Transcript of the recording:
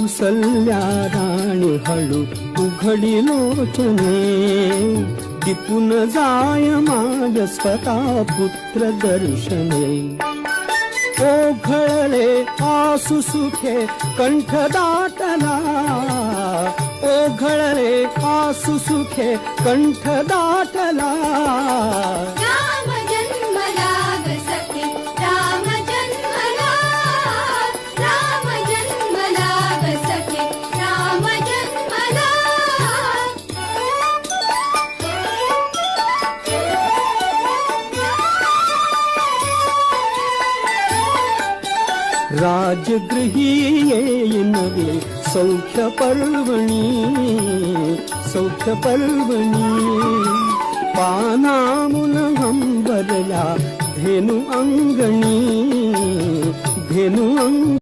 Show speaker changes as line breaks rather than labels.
कौसल्या राणी हळू उघडी लोचने, दिपून जाय माझ स्वतः पुत्र दर्शने. ओघळले आसु सुखे कंठ दाटला, ओघळले आसु सुखे कंठ दाटला.
राम जन्मला ग सखे, राम जन्मला, राम जन्मला ग सखे, राम जन्मला.
राजगृही येईनवे सौख्य पर्वणी, सौख्य पर्वणी. पानामुन हंबरल्या धेनु अंगणी, धेनु अंगणी.